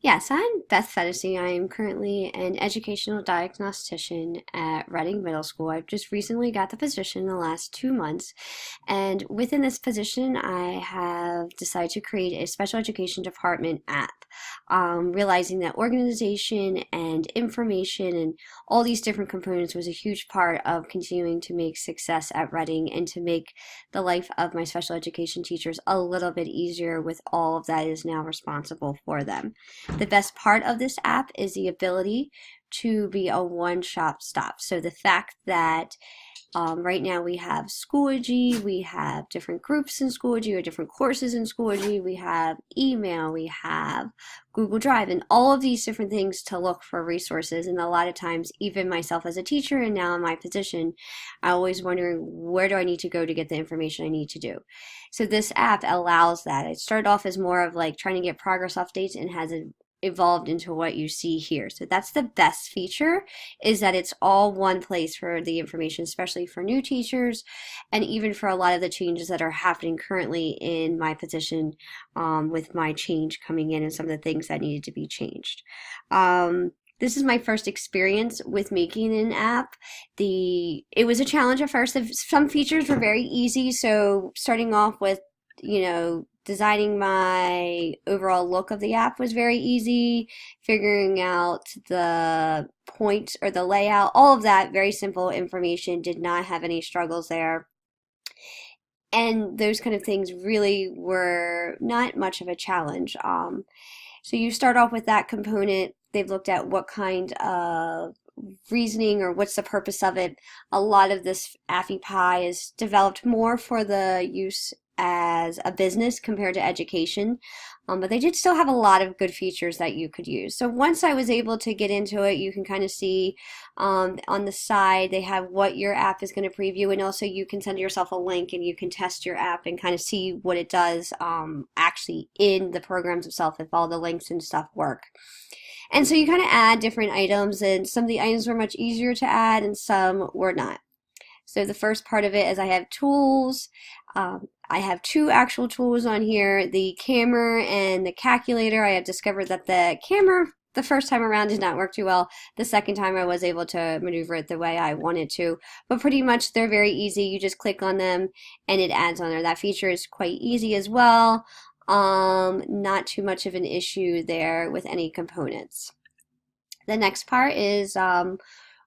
Yes, I'm Beth Fennessy. I am currently an educational diagnostician at Reading Middle School. I've just recently got the position in the last 2 months, and within this position, I have decided to create a special education department app, realizing that organization and information and all these different components was a huge part of continuing to make success at Reading and to make the life of my special education teachers a little bit easier with all of that is now responsible for them. The best part of this app is the ability to be a one-shop stop. So the fact that right now we have Schoology, we have different groups in Schoology or different courses in Schoology, we have email, we have Google Drive, and all of these different things to look for resources. And a lot of times, even myself as a teacher and now in my position, I'm always wondering, where do I need to go to get the information I need to do? So this app allows that. It started off as more of like trying to get progress updates and has evolved into what you see here. So that's the best feature, is that it's all one place for the information, especially for new teachers and even for a lot of the changes that are happening currently in my position, with my change coming in and some of the things that needed to be changed. This is my first experience with making an app. It was a challenge at first. Some features were very easy, so starting off with, designing my overall look of the app was very easy. Figuring out the point or the layout, all of that, very simple information, did not have any struggles there. And those kind of things really were not much of a challenge. So you start off with that component. They've looked at what kind of reasoning or what's the purpose of it. A lot of this AffyPie is developed more for the use as a business compared to education, but they did still have a lot of good features that you could use. So once I was able to get into it, you can kind of see on the side they have what your app is going to preview, and also you can send yourself a link and you can test your app and kind of see what it does actually in the programs itself, if all the links and stuff work. And so you kind of add different items, and some of the items were much easier to add and some were not. So the first part of it is I have tools. I have two actual tools on here, the camera and the calculator. I have discovered that the camera the first time around did not work too well. The second time I was able to maneuver it the way I wanted to. But pretty much they're very easy. You just click on them and it adds on there. That feature is quite easy as well. Not too much of an issue there with any components. The next part is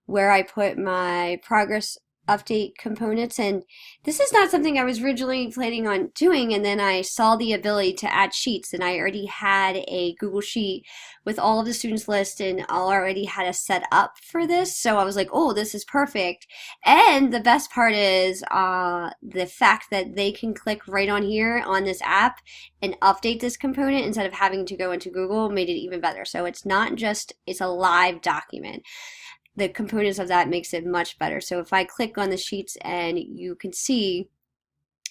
where I put my progress update components, and this is not something I was originally planning on doing, and then I saw the ability to add sheets, and I already had a Google Sheet with all of the students list and already had a set up for this, so I was like, oh, this is perfect. And the best part is the fact that they can click right on here on this app and update this component instead of having to go into Google made it even better. So it's not just, it's a live document. The components of that makes it much better. So if I click on the sheets, and you can see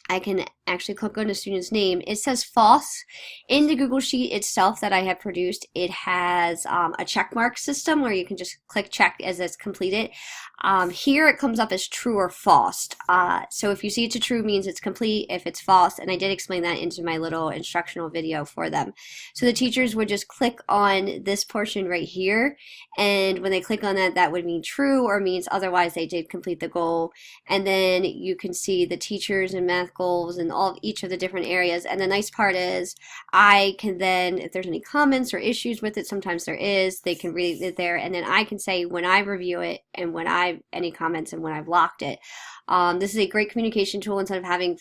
I can actually click on a student's name. It says false. In the Google Sheet itself that I have produced, it has a check mark system where you can just click check as it's completed. Here it comes up as true or false. So if you see it's a true, means it's complete. If it's false, and I did explain that into my little instructional video for them. So the teachers would just click on this portion right here, and when they click on that, that would mean true, or means otherwise they did complete the goal. And then you can see the teachers and math goals and all of each of the different areas. And the nice part is I can then, if there's any comments or issues with it, sometimes there is, they can read it there, and then I can say when I review it and when I any comments and when I've locked it. This is a great communication tool instead of having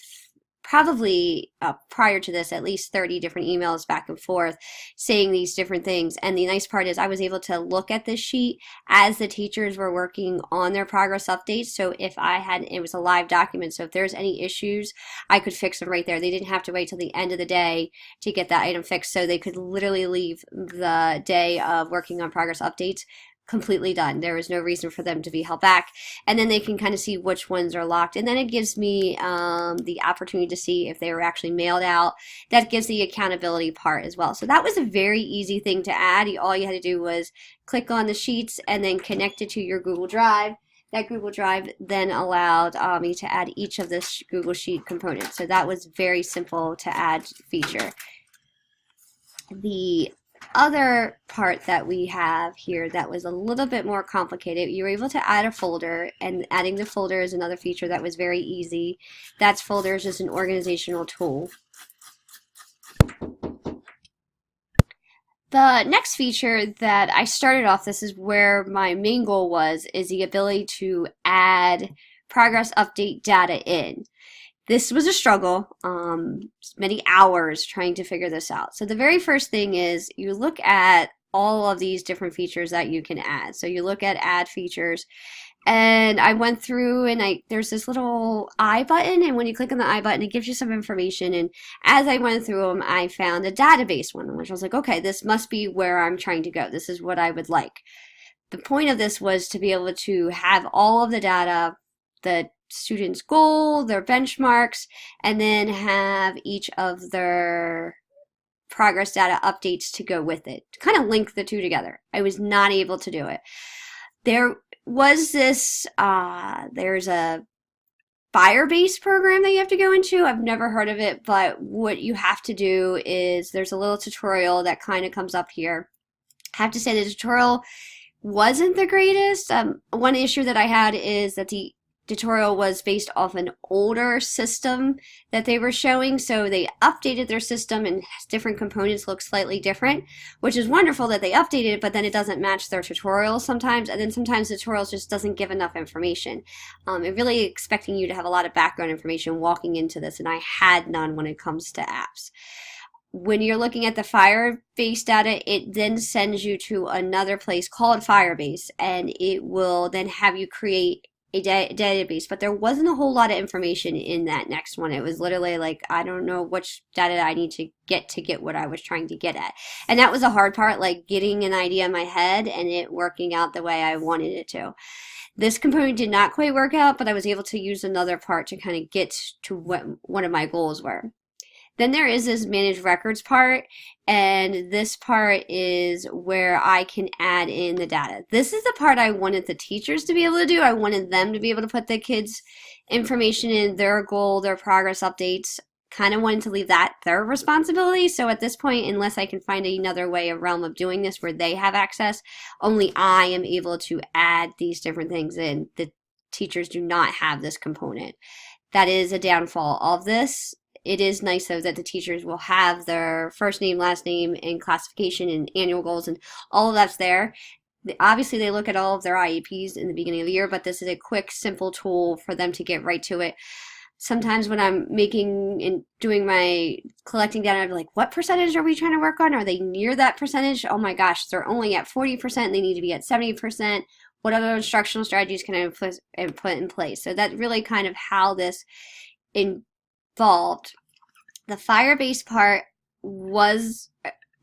probably prior to this at least 30 different emails back and forth saying these different things. And the nice part is I was able to look at this sheet as the teachers were working on their progress updates. So if it was a live document, so if there's any issues, I could fix them right there. They didn't have to wait till the end of the day to get that item fixed, so they could literally leave the day of working on progress updates completely done. There is no reason for them to be held back, and then they can kind of see which ones are locked, and then it gives me the opportunity to see if they were actually mailed out. That gives the accountability part as well. So that was a very easy thing to add. All you had to do was click on the sheets and then connect it to your Google Drive. That Google Drive then allowed me to add each of this Google Sheet components. So that was very simple to add feature. The other part that we have here that was a little bit more complicated. You were able to add a folder, and adding the folder is another feature that was very easy. That's folders is an organizational tool. The next feature that I started off, this is where my main goal was, is the ability to add progress update data in. This was a struggle, many hours trying to figure this out. So the very first thing is you look at all of these different features that you can add. So you look at add features, and I went through and there's this little I button, and when you click on the I button, it gives you some information. And as I went through them, I found a database one, which I was like, okay, this must be where I'm trying to go. This is what I would like. The point of this was to be able to have all of the data, the student's goal, their benchmarks, and then have each of their progress data updates to go with it, to kind of link the two together. I was not able to do it. There was this, there's a Firebase program that you have to go into. I've never heard of it, but what you have to do is there's a little tutorial that kind of comes up here. I have to say the tutorial wasn't the greatest. One issue that I had is that the tutorial was based off an older system that they were showing, so they updated their system and different components look slightly different, which is wonderful that they updated it, but then it doesn't match their tutorial sometimes, and then sometimes the tutorials just doesn't give enough information. It really expecting you to have a lot of background information walking into this, and I had none when it comes to apps. When you're looking at the Firebase data, it then sends you to another place called Firebase, and it will then have you create a database, but there wasn't a whole lot of information in that next one. It was literally like, I don't know which data I need to get what I was trying to get at. And that was a hard part, like getting an idea in my head and it working out the way I wanted it to. This component did not quite work out, but I was able to use another part to kind of get to what one of my goals were. Then there is this manage records part, and this part is where I can add in the data. This is the part I wanted the teachers to be able to do. I wanted them to be able to put the kids' information in, their goal, their progress updates. Kind of wanted to leave that their responsibility. So at this point, unless I can find another way, a realm of doing this where they have access, only I am able to add these different things in. The teachers do not have this component. That is a downfall of this. It is nice, though, that the teachers will have their first name, last name, and classification and annual goals, and all of that's there. Obviously, they look at all of their IEPs in the beginning of the year, but this is a quick, simple tool for them to get right to it. Sometimes when I'm making and doing my collecting data, I'm like, what percentage are we trying to work on? Are they near that percentage? Oh my gosh, they're only at 40%, they need to be at 70%. What other instructional strategies can I put in place? So that's really kind of how this involved. The Firebase part was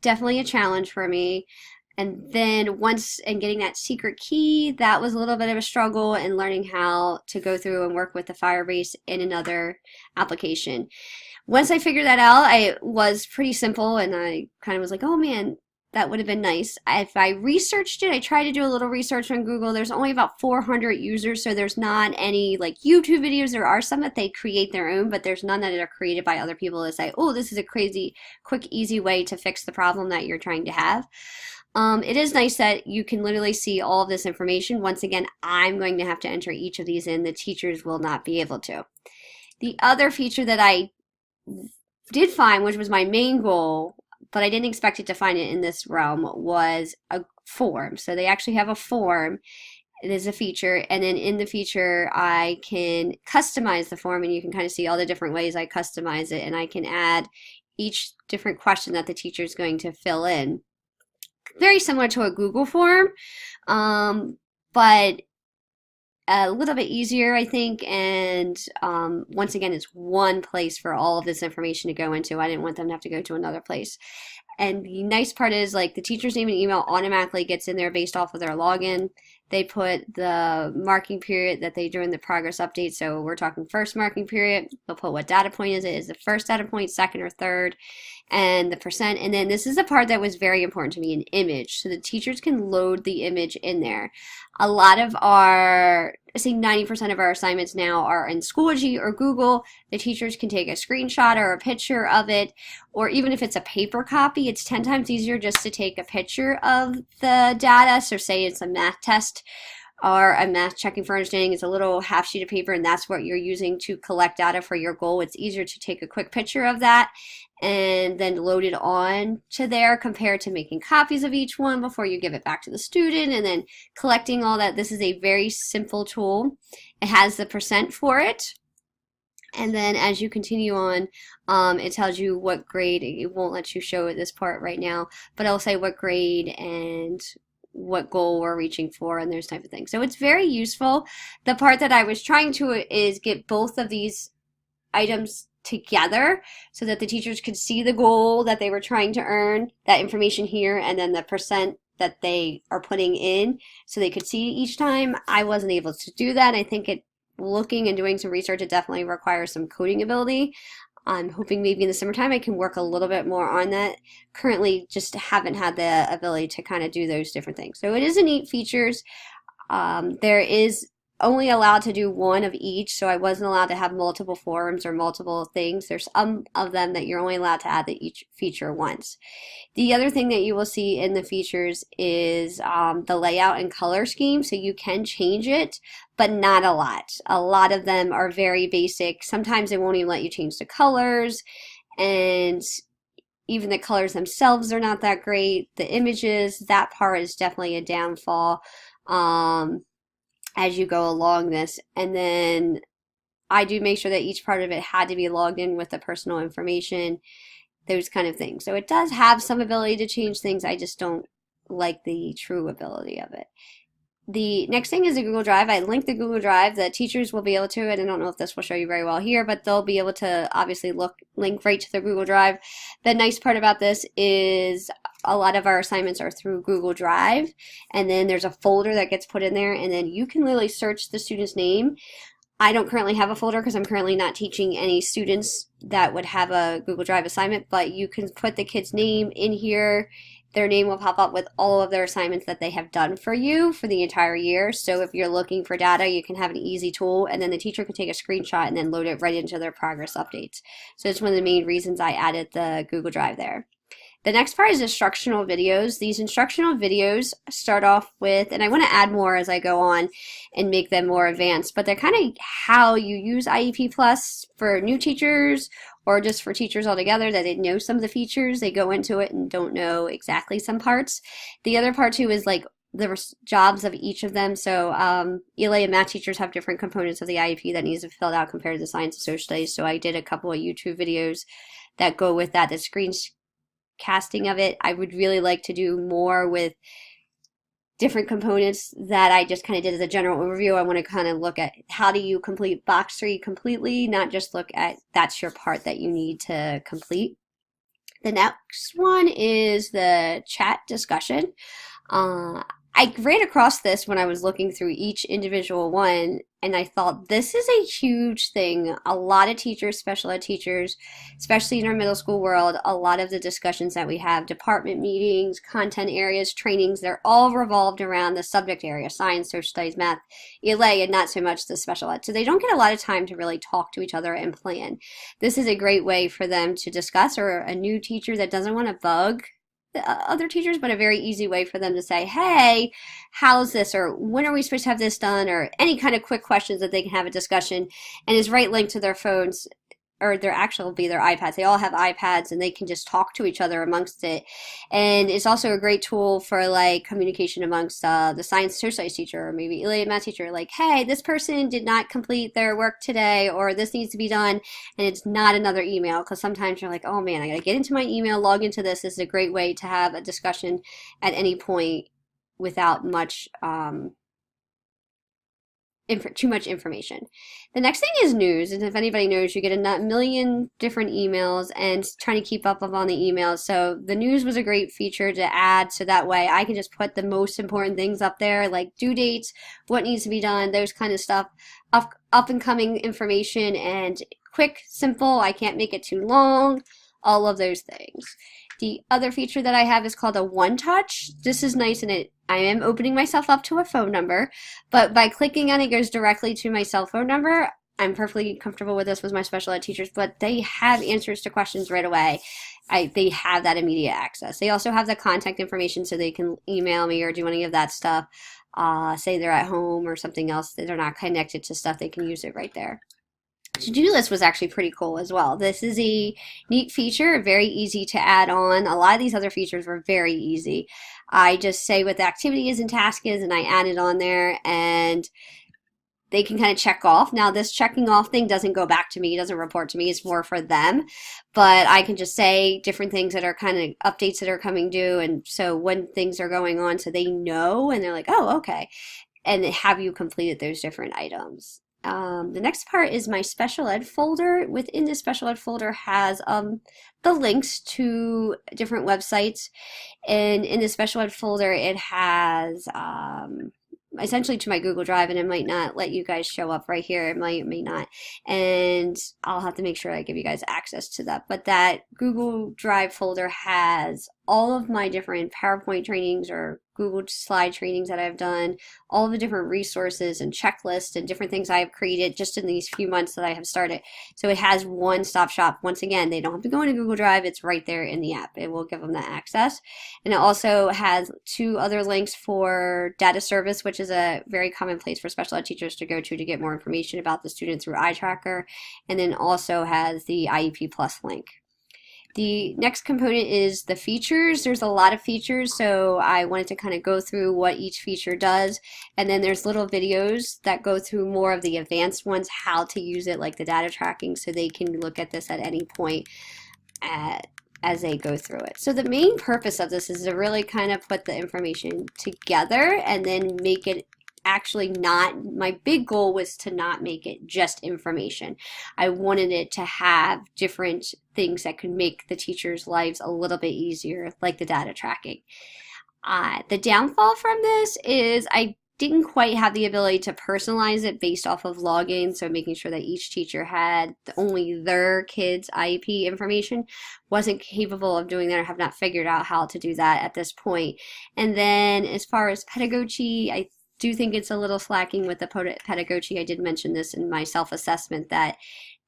definitely a challenge for me, and then getting that secret key, that was a little bit of a struggle, and learning how to go through and work with the Firebase in another application. Once I figured that out, it was pretty simple, and I kind of was like, oh man, that would have been nice. If I researched it, I tried to do a little research on Google. There's only about 400 users, so there's not any like YouTube videos. There are some that they create their own, but there's none that are created by other people to say, oh, this is a crazy, quick, easy way to fix the problem that you're trying to have. It is nice that you can literally see all of this information. Once again, I'm going to have to enter each of these in. The teachers will not be able to. The other feature that I did find, which was my main goal, but I didn't expect it to find it in this realm, was a form. So they actually have a form. It is a feature, and then in the feature I can customize the form, and you can kind of see all the different ways I customize it, and I can add each different question that the teacher is going to fill in. Very similar to a Google form, but a little bit easier, I think, and once again, it's one place for all of this information to go into. I didn't want them to have to go to another place. And the nice part is, like, the teacher's name and email automatically gets in there based off of their login. They put the marking period that they do in the progress update. So we're talking first marking period. They'll put what data point is it. Is the first data point, second, or third? and the percent. And then this is the part that was very important to me, an image. So the teachers can load the image in there. A lot of our, I say 90% of our assignments now are in Schoology or Google. The teachers can take a screenshot or a picture of it, or even if it's a paper copy, it's 10 times easier just to take a picture of the data. So say it's a math test or a math checking for understanding, is a little half sheet of paper, and that's what you're using to collect data for your goal. It's easier to take a quick picture of that and then load it on to there compared to making copies of each one before you give it back to the student and then collecting all that. This is a very simple tool. It has the percent for it. And then as you continue on, it tells you what grade. It won't let you show this part right now, but it'll say what grade and what goal we're reaching for and those type of things. So it's very useful. The part that I was trying to is get both of these items together so that the teachers could see the goal that they were trying to earn, that information here, and then the percent that they are putting in so they could see each time. I wasn't able to do that. I think looking and doing some research, it definitely requires some coding ability. I'm hoping maybe in the summertime I can work a little bit more on that. Currently, just haven't had the ability to kind of do those different things. So it is a neat features. There is only allowed to do one of each, so I wasn't allowed to have multiple forums or multiple things. There's some of them that you're only allowed to add each feature once. The other thing that you will see in the features is the layout and color scheme, so you can change it, but not a lot. A lot of them are very basic. Sometimes they won't even let you change the colors, and even the colors themselves are not that great. The images, that part is definitely a downfall as you go along this. And then I do make sure that each part of it had to be logged in with the personal information, those kind of things. So it does have some ability to change things. I just don't like the true ability of it. The next thing is the Google Drive. I linked the Google Drive. The teachers will be able to, and I don't know if this will show you very well here, but they'll be able to obviously link right to the Google Drive. The nice part about this is a lot of our assignments are through Google Drive, and then there's a folder that gets put in there, and then you can literally search the student's name. I don't currently have a folder because I'm currently not teaching any students that would have a Google Drive assignment, but you can put the kid's name in here. Their name will pop up with all of their assignments that they have done for you for the entire year. So if you're looking for data, you can have an easy tool, and then the teacher can take a screenshot and then load it right into their progress updates. So it's one of the main reasons I added the Google Drive there. The next part is instructional videos. These instructional videos start off with, and I want to add more as I go on and make them more advanced, but they're kind of how you use IEP Plus for new teachers or just for teachers altogether that didn't know some of the features. They go into it and don't know exactly some parts. The other part too is like the jobs of each of them. So ELA and math teachers have different components of the IEP that needs to be filled out compared to the science and social studies. So I did a couple of YouTube videos that go with that, the screencasting of it. I would really like to do more with different components that I just kind of did as a general overview. I want to kind of look at how do you complete box 3 completely, not just look at that's your part that you need to complete. The next one is the chat discussion. I ran across this when I was looking through each individual one, and I thought this is a huge thing. A lot of teachers, special ed teachers, especially in our middle school world, a lot of the discussions that we have, department meetings, content areas, trainings, they're all revolved around the subject area, science, social studies, math, ELA, and not so much the special ed. So they don't get a lot of time to really talk to each other and plan. This is a great way for them to discuss, or a new teacher that doesn't want to bug other teachers, but a very easy way for them to say, hey, how's this, or when are we supposed to have this done, or any kind of quick questions that they can have a discussion, and is right linked to their phones, or their actual be their iPads. They all have iPads, and they can just talk to each other amongst it. And it's also a great tool for like communication amongst the science social studies teacher, or maybe ELA math teacher, like, hey, this person did not complete their work today, or this needs to be done, and it's not another email, because sometimes you're like, oh man, I gotta get into my email, log into this. This is a great way to have a discussion at any point without much too much information. The next thing is news, and if anybody knows, you get a million different emails and trying to keep up on the emails. So the news was a great feature to add, so that way I can just put the most important things up there, like due dates, what needs to be done, those kind of stuff, up and coming information, and quick, simple. I can't make it too long. all of those things. The other feature that I have is called a One Touch. This is nice, and I am opening myself up to a phone number, but by clicking on it, it goes directly to my cell phone number. I'm perfectly comfortable with this with my special ed teachers, but they have answers to questions right away. They have that immediate access. They also have the contact information so they can email me or do any of that stuff. Say they're at home or something else that they're not connected to stuff, they can use it right there. To-do list was actually pretty cool as well. This is a neat feature, very easy to add on. A lot of these other features were very easy. I just say what the activity is and task is, and I add it on there, and they can kind of check off. Now this checking off thing doesn't go back to me, it doesn't report to me, it's more for them. But I can just say different things that are kind of updates that are coming due, and so when things are going on so they know and they're like, oh, okay, and have you completed those different items. The next part is my special ed folder. Within this special ed folder has the links to different websites, and in the special ed folder it has essentially to my Google Drive, and it might not let you guys show up right here. It might, it may not. And I'll have to make sure I give you guys access to that. But that Google Drive folder has all of my different PowerPoint trainings or Google slide trainings that I've done, all the different resources and checklists and different things I have created just in these few months that I have started. So it has one-stop shop. Once again, they don't have to go into Google Drive. It's right there in the app. It will give them that access. And it also has 2 other links for data service, which is a very common place for special ed teachers to go to get more information about the student through iTracker. And then also has the IEP Plus link. The next component is the features. There's a lot of features, so I wanted to kind of go through what each feature does. And then there's little videos that go through more of the advanced ones, how to use it, like the data tracking, so they can look at this at any point as they go through it. So the main purpose of this is to really kind of put the information together and then make it actually not, my big goal was to not make it just information. I wanted it to have different things that could make the teachers' lives a little bit easier, like the data tracking. The downfall from this is I didn't quite have the ability to personalize it based off of login, so making sure that each teacher had only their kids' IEP information. Wasn't capable of doing that, or have not figured out how to do that at this point. And then as far as pedagogy, I do think it's a little slacking with the pedagogy. I did mention this in my self-assessment that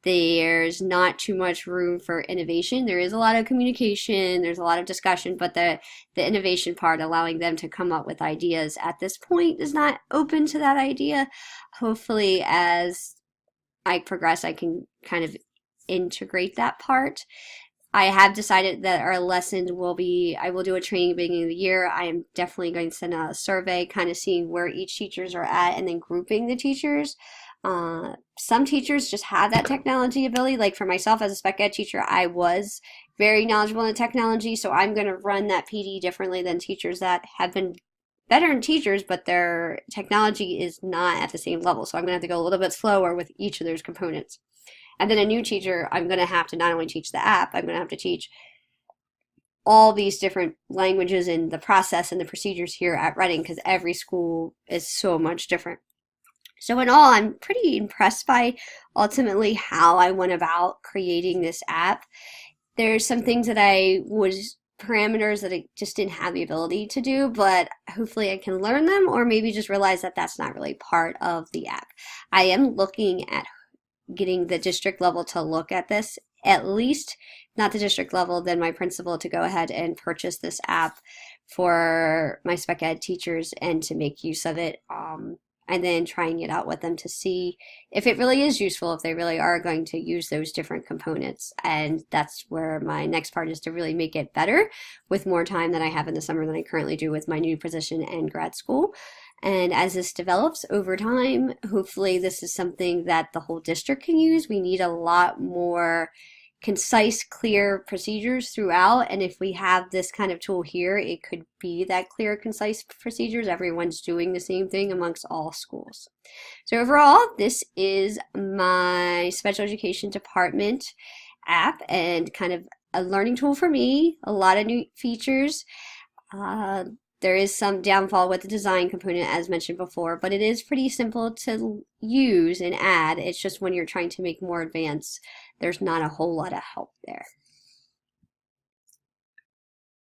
there's not too much room for innovation. There is a lot of communication, there's a lot of discussion, but the innovation part, allowing them to come up with ideas at this point, is not open to that idea. Hopefully as I progress, I can kind of integrate that part. I have decided that our lessons will be, I will do a training at the beginning of the year. I am definitely going to send out a survey, kind of seeing where each teachers are at and then grouping the teachers. Some teachers just have that technology ability. Like for myself as a spec ed teacher, I was very knowledgeable in technology, so I'm going to run that PD differently than teachers that have been veteran teachers, but their technology is not at the same level. So I'm going to have to go a little bit slower with each of those components. And then a new teacher, I'm going to have to not only teach the app, I'm going to have to teach all these different languages and the process and the procedures here at Reading, because every school is so much different. So in all, I'm pretty impressed by ultimately how I went about creating this app. There's some things that parameters that I just didn't have the ability to do, but hopefully I can learn them, or maybe just realize that that's not really part of the app. I am looking at getting the district level to look at this, at least not the district level, then my principal to go ahead and purchase this app for my spec ed teachers and to make use of it, and then trying it out with them to see if it really is useful, if they really are going to use those different components. And that's where my next part is, to really make it better with more time than I have in the summer than I currently do with my new position and grad school. And as this develops over time, hopefully this is something that the whole district can use. We need a lot more concise, clear procedures throughout. And if we have this kind of tool here, it could be that clear, concise procedures. Everyone's doing the same thing amongst all schools. So overall, this is my special education department app, and kind of a learning tool for me. A lot of new features. There is some downfall with the design component, as mentioned before, but it is pretty simple to use and add. It's just when you're trying to make more advanced, there's not a whole lot of help there.